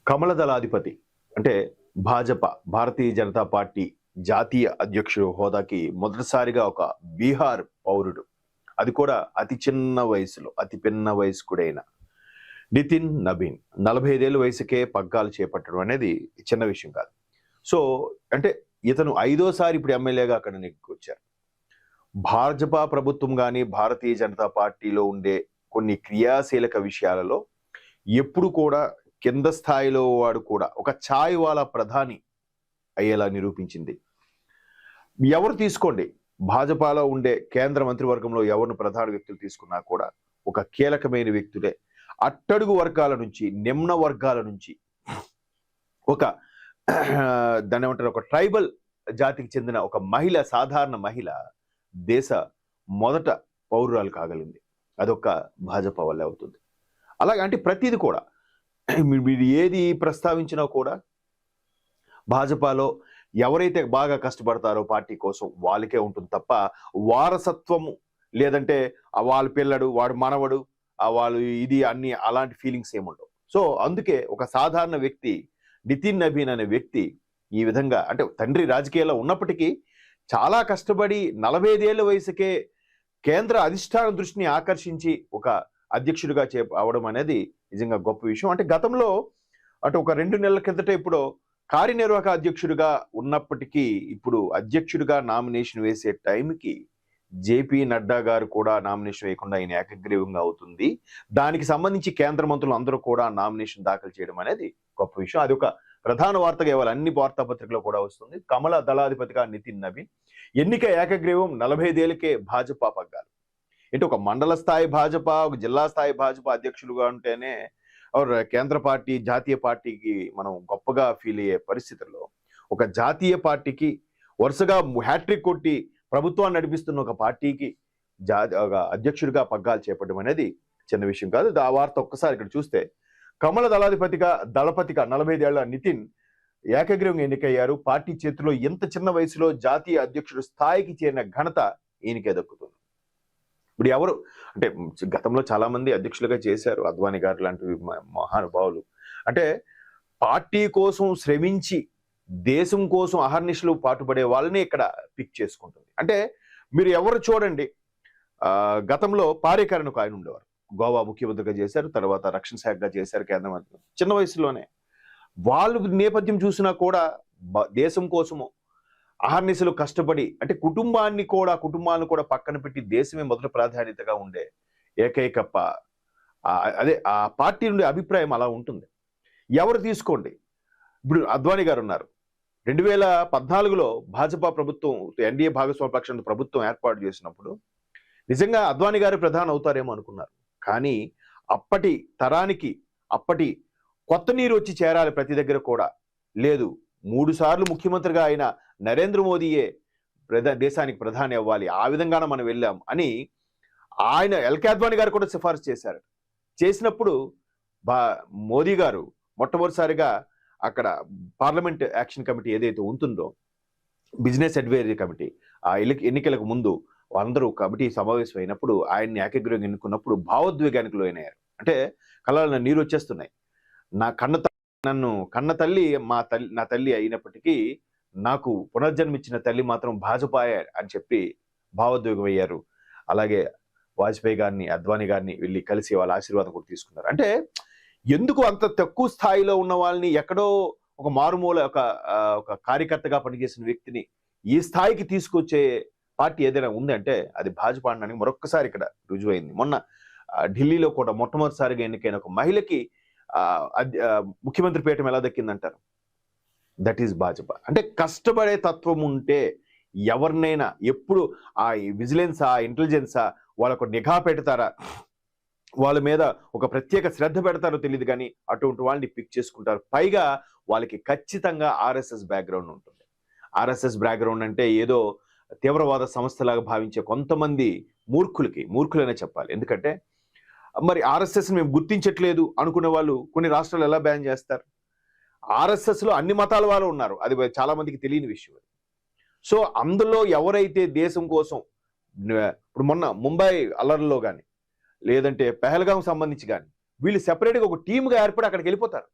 కమలదళాధిపతి అంటే భాజపా భారతీయ జనతా పార్టీ జాతీయ అధ్యక్షుడు హోదాకి మొదటిసారిగా ఒక బీహార్ పౌరుడు, అది కూడా అతి చిన్న వయసులో అతి పిన్న వయస్కుడైన నితిన్ నబీన్ 45 వయసుకే పగ్గాలు చేపట్టడం అనేది చిన్న విషయం కాదు. సో అంటే ఇతను 5వ సారి ఇప్పుడు ఎమ్మెల్యేగా అక్కడ నెగ్గుకొచ్చారు. భాజపా ప్రభుత్వం కానీ భారతీయ జనతా పార్టీలో ఉండే కొన్ని క్రియాశీలక విషయాలలో ఎప్పుడు కూడా కింద స్థాయిలో వాడు కూడా ఒక ఛాయ్ వాలా ప్రధాని అయ్యేలా నిరూపించింది. ఎవరు తీసుకోండి, భాజపాలో ఉండే కేంద్ర మంత్రివర్గంలో ఎవరిని ప్రధాన వ్యక్తులు తీసుకున్నా కూడా ఒక కీలకమైన వ్యక్తులే. అట్టడుగు వర్గాల నుంచి నిమ్న వర్గాల నుంచి ఒక దాన్ని ఏమంటారు, ఒక ట్రైబల్ జాతికి చెందిన ఒక మహిళ, సాధారణ మహిళ దేశ మొదట పౌరురాలు కాగలింది. అదొక భాజపా వల్లే అవుతుంది. అలాగే అంటే ప్రతిది కూడా మీరు ఏది ప్రస్తావించినా కూడా భాజపాలో ఎవరైతే బాగా కష్టపడతారో పార్టీ కోసం వాళ్ళకే ఉంటుంది తప్ప వారసత్వము లేదంటే వాళ్ళ పిల్లడు వాడు మనవడు వాళ్ళు ఇది అన్ని అలాంటి ఫీలింగ్స్ ఏముండవు. సో అందుకే ఒక సాధారణ వ్యక్తి నితిన్ నబీన్ అనే వ్యక్తి ఈ విధంగా అంటే తండ్రి రాజకీయాల్లో ఉన్నప్పటికీ చాలా కష్టపడి 45 వయసుకే కేంద్ర అధిష్టాన దృష్టిని ఆకర్షించి ఒక అధ్యక్షుడిగా అవడం అనేది నిజంగా గొప్ప విషయం. అంటే గతంలో అంటే ఒక 2 నెలల కిందట ఇప్పుడు కార్యనిర్వాహక అధ్యక్షుడిగా ఉన్నప్పటికీ ఇప్పుడు అధ్యక్షుడిగా నామినేషన్ వేసే టైంకి జేపీ నడ్డా గారు కూడా నామినేషన్ వేయకుండా ఆయన ఏకగ్రీవంగా అవుతుంది. దానికి సంబంధించి కేంద్ర మంత్రులు అందరూ కూడా నామినేషన్ దాఖలు చేయడం అనేది గొప్ప విషయం. అది ఒక ప్రధాన వార్తగా ఇవాళ అన్ని వార్తాపత్రికలో కూడా వస్తుంది. కమల దళాధిపతిగా నితిన్ నబీన్ ఎన్నిక ఏకగ్రీవం 45 ఏళ్లకే భాజపా పగ్గాలు. అంటే ఒక మండల స్థాయి భాజపా, ఒక జిల్లా స్థాయి భాజపా అధ్యక్షులుగా ఉంటేనే కేంద్ర పార్టీ జాతీయ పార్టీకి మనం గొప్పగా ఫీల్ అయ్యే పరిస్థితుల్లో ఒక జాతీయ పార్టీకి వరుసగా హ్యాట్రిక్ కొట్టి ప్రభుత్వాన్ని నడిపిస్తున్న ఒక పార్టీకి ఒక అధ్యక్షుడిగా పగ్గాలు చేపట్టడం అనేది చిన్న విషయం కాదు. ఆ వార్త ఒక్కసారి ఇక్కడ చూస్తే కమల దళాధిపతిగా 45 ఏళ్ల నితిన్ ఏకగ్రీవంగా ఎన్నికయ్యారు. పార్టీ చేతిలో ఇంత చిన్న వయసులో జాతీయ అధ్యక్షుడు స్థాయికి చేరిన ఘనత ఈయనకే దక్కుతుంది. ఇప్పుడు ఎవరు అంటే గతంలో చాలా మంది అధ్యక్షులుగా చేశారు, అద్వానీ గారు లాంటి మహానుభావులు. అంటే పార్టీ కోసం శ్రమించి దేశం కోసం అహర్నిశలు పాటుపడే వాళ్ళని ఇక్కడ పిక్ చేసుకుంటుంది. అంటే మీరు ఎవరు చూడండి, గతంలో పారేకర్ ఒక ఆయన ఉండేవారు, గోవా ముఖ్యమంత్రిగా చేశారు, తర్వాత రక్షణ శాఖగా చేశారు కేంద్ర మంత్రి. చిన్న వయసులోనే వాళ్ళు నేపథ్యం చూసినా కూడా దేశం కోసము అహర్నిశలు కష్టపడి అంటే కుటుంబాన్ని కూడా పక్కన పెట్టి దేశమే మొదటి ప్రాధాన్యతగా ఉండే ఏకైక అదే ఆ పార్టీ నుండి అభిప్రాయం అలా ఉంటుంది. ఎవరు తీసుకోండి, ఇప్పుడు అద్వానీ గారు ఉన్నారు. 2014లో భాజపా ప్రభుత్వం ఎన్డీఏ భాగస్వామ్య పక్షాన్ని ప్రభుత్వం ఏర్పాటు చేసినప్పుడు నిజంగా అద్వానీ గారు ప్రధాని అవుతారేమో అనుకున్నారు. కానీ అప్పటి తరానికి అప్పటి కొత్త నీరు వచ్చి చేరాలి ప్రతి దగ్గర కూడా లేదు. 3 సార్లు ముఖ్యమంత్రిగా అయిన నరేంద్ర మోదీయే దేశానికి ప్రధాని అవ్వాలి, ఆ విధంగానే మనం వెళ్ళాం అని ఆయన ఎల్కే అద్వానీ గారు కూడా సిఫార్సు చేశారు. చేసినప్పుడు మోదీ గారు మొట్టమొదటిసారిగా అక్కడ పార్లమెంట్ యాక్షన్ కమిటీ ఏదైతే ఉంటుందో బిజినెస్ అడ్వైజరీ కమిటీ, ఆ ఎన్నికలకు ముందు అందరూ కమిటీ సమావేశం అయినప్పుడు ఆయన్ని ఏకగ్రీవంగా ఎన్నుకున్నప్పుడు భావోద్వేగానికి లోనయ్యారు. అంటే కళ్ళలో నీరు వచ్చేస్తున్నాయి. నన్ను కన్న తల్లి నా తల్లి అయినప్పటికీ నాకు పునర్జన్మిచ్చిన తల్లి మాత్రం భాజపాయే అని చెప్పి భావోద్వేగం అయ్యారు. అలాగే వాజ్పేయి గారిని అద్వానీ గారిని వెళ్ళి కలిసి వాళ్ళ ఆశీర్వాదం కూడా తీసుకున్నారు. అంటే ఎందుకు అంత తక్కువ స్థాయిలో ఉన్న వాళ్ళని ఎక్కడో ఒక మారుమూల ఒక కార్యకర్తగా పనిచేసిన వ్యక్తిని ఈ స్థాయికి తీసుకొచ్చే పార్టీ ఏదైనా ఉందంటే అది భాజపా అనడానికి మరొక్కసారి ఇక్కడ రుజువైంది. మొన్న ఢిల్లీలో కూడా మొట్టమొదటిసారిగా ఎన్నికైన ఒక మహిళకి ముఖ్యమంత్రి పీఠం ఎలా దక్కిందంటారు? That is Bhajapa. అంటే కష్టపడే తత్వం ఉంటే ఎవరినైనా ఎప్పుడు ఆ విజిలెన్సా ఇంటెలిజెన్సా వాళ్ళకు నిఘా పెడతారా, వాళ్ళ మీద ఒక ప్రత్యేక శ్రద్ధ పెడతారో తెలియదు, కానీ అటువంటి వాళ్ళని పిక్ చేసుకుంటారు. పైగా వాళ్ళకి ఖచ్చితంగా ఆర్ఎస్ఎస్ బ్యాక్గ్రౌండ్ ఉంటుంది. ఆర్ఎస్ఎస్ బ్యాక్గ్రౌండ్ అంటే ఏదో తీవ్రవాద సంస్థలాగా భావించే కొంతమంది మూర్ఖులనే చెప్పాలి. ఎందుకంటే మరి ఆర్ఎస్ఎస్ మేము గుర్తించట్లేదు అనుకునే వాళ్ళు కొన్ని రాష్ట్రాలు ఎలా బ్యాన్ చేస్తారు? ఆర్ఎస్ఎస్ లో అన్ని మతాల వాళ్ళు ఉన్నారు, అది చాలా మందికి తెలియని విషయం. సో అందులో ఎవరైతే దేశం కోసం ఇప్పుడు మొన్న ముంబై అల్లర్లో కానీ లేదంటే పెహల్గాం సంబంధించి కానీ వీళ్ళు సెపరేట్గా ఒక టీమ్గా ఏర్పడి అక్కడికి వెళ్ళిపోతారు.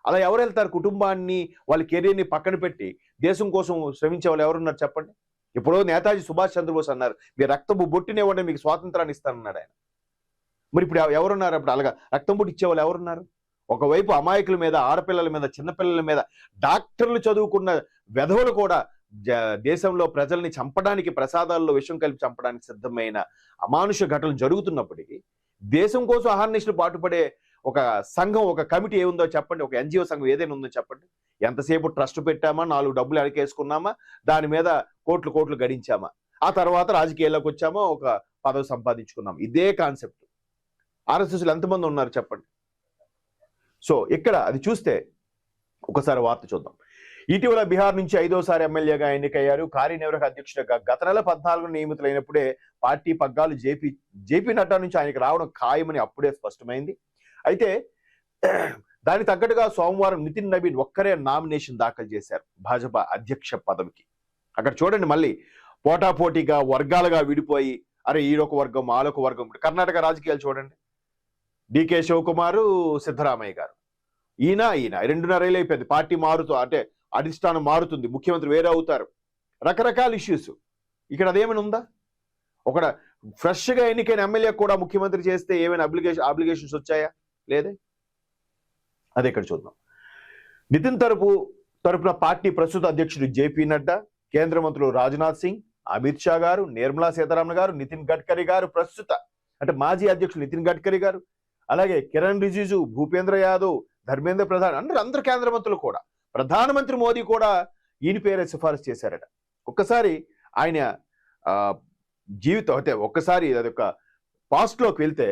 అలా ఎవరు వెళ్తారు? కుటుంబాన్ని, వాళ్ళ కెరీర్ని పక్కన పెట్టి దేశం కోసం శ్రమించే వాళ్ళు ఎవరున్నారు చెప్పండి? ఇప్పుడు నేతాజీ సుభాష్ చంద్రబోస్ అన్నారు, మీ రక్తపు బొట్టినివ్వండి మీకు స్వాతంత్రాన్ని ఇస్తానన్నాడు ఆయన. మరి ఇప్పుడు ఎవరున్నారు? అప్పుడు అలాగా రక్తం బొట్టు ఇచ్చేవాళ్ళు ఎవరున్నారు? ఒకవైపు అమాయకుల మీద, ఆడపిల్లల మీద, చిన్నపిల్లల మీద, డాక్టర్లు చదువుకున్న వెధవలు కూడా దేశంలో ప్రజల్ని చంపడానికి, ప్రసాదాల్లో విషం కలిపి చంపడానికి సిద్ధమైన అమానుష ఘటనలు జరుగుతున్నప్పటికీ దేశం కోసం అహర్నిశలు పాటుపడే ఒక సంఘం, ఒక కమిటీ ఏముందో చెప్పండి? ఒక ఎన్జిఓ సంఘం ఏదైనా ఉందో చెప్పండి? ఎంతసేపు ట్రస్ట్ పెట్టామా, 4 డబ్బులు అడిగేసుకున్నామా, దాని మీద కోట్లు కోట్లు గడించామా, ఆ తర్వాత రాజకీయాల్లోకి వచ్చామా, ఒక పదవి సంపాదించుకున్నాం. ఇదే కాన్సెప్ట్. ఆర్ఎస్ఎస్లు ఎంతమంది ఉన్నారు చెప్పండి? సో ఇక్కడ అది చూస్తే ఒకసారి వార్త చూద్దాం. ఇటీవల బీహార్ నుంచి 5వసారి ఎమ్మెల్యేగా ఎన్నికయ్యారు. కార్యనిర్వాహక అధ్యక్షుడిగా గత నెల 14 నియమితులైనప్పుడే పార్టీ పగ్గాలు జేపీ నడ్డా నుంచి ఆయనకు రావడం ఖాయమని అప్పుడే స్పష్టమైంది. అయితే దానికి తగ్గట్టుగా సోమవారం నితిన్ నబీన్ ఒక్కరే నామినేషన్ దాఖలు చేశారు భాజపా అధ్యక్ష పదవికి. అక్కడ చూడండి, మళ్ళీ పోటాపోటీగా వర్గాలుగా విడిపోయి, అరే ఈడొక వర్గం, ఆలొక వర్గం. కర్ణాటక రాజకీయాలు చూడండి, డికే శివకుమారు, సిద్ధరామయ్య గారు, ఈయన 2.5 ఏళ్ళు అయిపోయింది. పార్టీ మారుతూ, అంటే అధిష్టానం మారుతుంది, ముఖ్యమంత్రి వేరే అవుతారు, రకరకాల ఇష్యూస్. ఇక్కడ అదేమైనా ఉందా? ఒక ఫ్రెష్ గా ఎన్నికైన ఎమ్మెల్యే కూడా ముఖ్యమంత్రి చేస్తే ఏమైనా అబ్లిగేషన్స్ వచ్చాయా? లేదే. అదే ఇక్కడ చూద్దాం. నితిన్ తరపున పార్టీ ప్రస్తుత అధ్యక్షుడు జేపీ నడ్డా, కేంద్ర మంత్రులు రాజ్నాథ్ సింగ్, అమిత్ షా గారు, నిర్మలా సీతారామన్ గారు, నితిన్ గడ్కరీ గారు, ప్రస్తుత అంటే మాజీ అధ్యక్షుడు నితిన్ గడ్కరీ గారు, అలాగే కిరణ్ రిజిజు, భూపేంద్ర యాదవ్, ధర్మేంద్ర ప్రధాన్, అందరు కేంద్ర మంత్రులు కూడా, ప్రధానమంత్రి మోదీ కూడా ఈయన పేరే సిఫారసు చేశారట. ఒక్కసారి ఆయన జీవితం అయితే ఒక్కసారి అదొక పాస్ట్ లోకి వెళ్తే,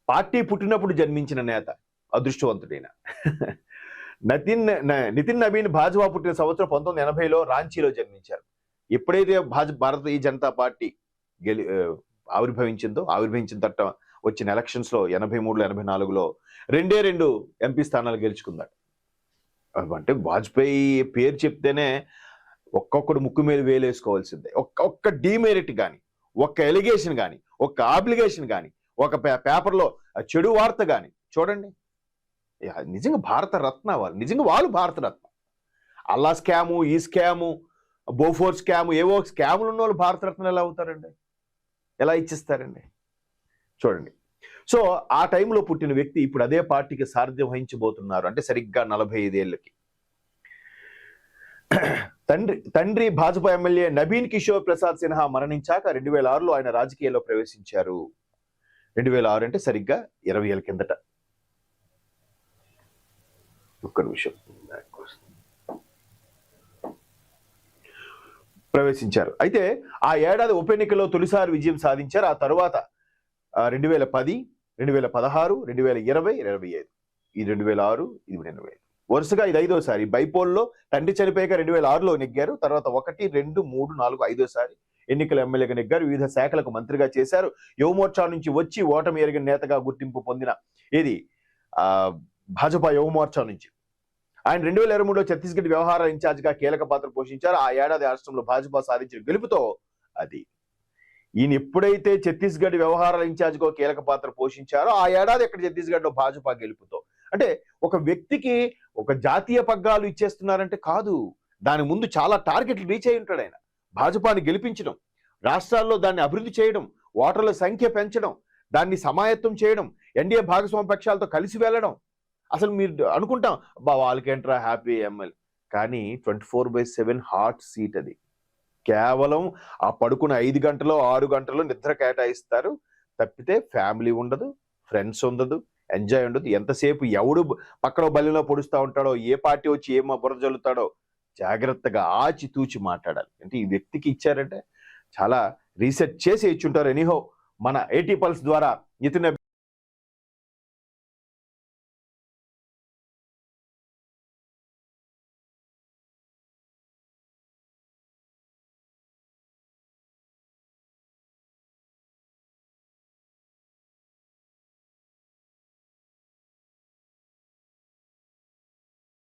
పార్టీ పుట్టినప్పుడు జన్మించిన నేత, అదృష్టవంతుడైన నితిన్ నబీన్ భాజపా పుట్టిన సంవత్సరం 1980లో రాంచీలో జన్మించారు. ఎప్పుడైతే భారతీయ జనతా పార్టీ ఆవిర్భవించిన తట్ట వచ్చిన ఎలక్షన్స్ లో 83లో 84లో 2 ఎంపీ స్థానాలు గెలుచుకున్నాడు. అంటే వాజ్పేయి పేరు చెప్తేనే ఒక్కొక్కడు ముక్కు మీద వేలేసుకోవాల్సిందే. ఒక్క డిమెరిట్ కానీ, ఒక్క ఎలిగేషన్ కానీ, ఒక్క ఆబ్లిగేషన్ కానీ, ఒక పేపర్లో చెడు వార్త కానీ చూడండి. నిజంగా భారత రత్న వాళ్ళు, నిజంగా వాళ్ళు భారత రత్న. అల్లా స్కాము, ఈ స్కాము, బోఫోర్ స్కాము, ఏవో స్కాములు ఉన్న వాళ్ళు భారత రత్న ఎలా అవుతారండి? ఎలా ఇచ్చిస్తారండి? చూడండి. సో ఆ టైంలో పుట్టిన వ్యక్తి ఇప్పుడు అదే పార్టీకి సారథ్యం వహించబోతున్నారు. అంటే సరిగ్గా 45 ఏళ్ళకి. తండ్రి భాజపా ఎమ్మెల్యే నబీన్ కిషోర్ ప్రసాద్ సిన్హా మరణించాక 2006లో ఆయన రాజకీయాల్లో ప్రవేశించారు. 2006 అంటే సరిగ్గా 20 ఏళ్ళ కిందట. ఒక్క నిమిషం. ప్రవేశించారు. అయితే ఆ ఏడాది ఉప ఎన్నికల్లో తొలిసారి విజయం సాధించారు. ఆ తరువాత 2010, 2016, 2020, 2025, ఈ 2006, ఇది 2025, వరుసగా ఇది 5వసారి. బైపోల్లో తండ్రి చనిపోయాక 2006లో నెగ్గారు. తర్వాత 1, 2, 3, 4, 5వసారి ఎన్నికల ఎమ్మెల్యేగా నెగ్గారు. వివిధ శాఖలకు మంత్రిగా చేశారు. యువమోర్చా నుంచి వచ్చి ఓటమి ఎరిగిన నేతగా గుర్తింపు పొందిన భాజపా యువమోర్చా నుంచి ఆయన 2023లో ఛత్తీస్గఢ్ వ్యవహార ఇన్ఛార్జిగా కీలక పాత్ర పోషించారు. ఆ ఏడాది రాష్ట్రంలో భాజపా సాధించిన గెలుపుతో అది ఈయన ఎప్పుడైతే ఛత్తీస్గఢ్ వ్యవహారాల ఇన్ఛార్జిగా కీలక పాత్ర పోషించారో ఆ ఏడాది ఇక్కడ ఛత్తీస్గఢ్లో భాజపా గెలుపుతో. అంటే ఒక వ్యక్తికి ఒక జాతీయ పగ్గాలు ఇచ్చేస్తున్నారంటే కాదు, దాని ముందు చాలా టార్గెట్లు రీచ్ అయి ఉంటాడు ఆయన. భాజపాని గెలిపించడం, రాష్ట్రాల్లో దాన్ని అభివృద్ధి చేయడం, ఓటర్ల సంఖ్య పెంచడం, దాన్ని సమాయత్తం చేయడం, ఎన్డీఏ భాగస్వామ్య పక్షాలతో కలిసి వెళ్ళడం. అసలు మీరు అనుకుంటాం వాళ్ళకేంట్రా హ్యాపీ ఎమ్మెల్యే, కానీ 24/7 హాట్ సీట్ అది. కేవలం ఆ పడుకున్న 5 గంటలో 6 గంటలో నిద్ర కేటాయిస్తారు తప్పితే ఫ్యామిలీ ఉండదు, ఫ్రెండ్స్ ఉండదు, ఎంజాయ్ ఉండదు. ఎంతసేపు ఎవడు పక్కన బలిలో పొడుస్తూ ఉంటాడో, ఏ పార్టీ వచ్చి ఏమో బుర్ర జల్లుతాడో జాగ్రత్తగా ఆచితూచి మాట్లాడాలి. అంటే ఈ వ్యక్తికి ఇచ్చారంటే చాలా రీసెర్చ్ చేసి ఇచ్చుంటారు. ఎనీహో మన 80 పల్స్ ద్వారా నితిన్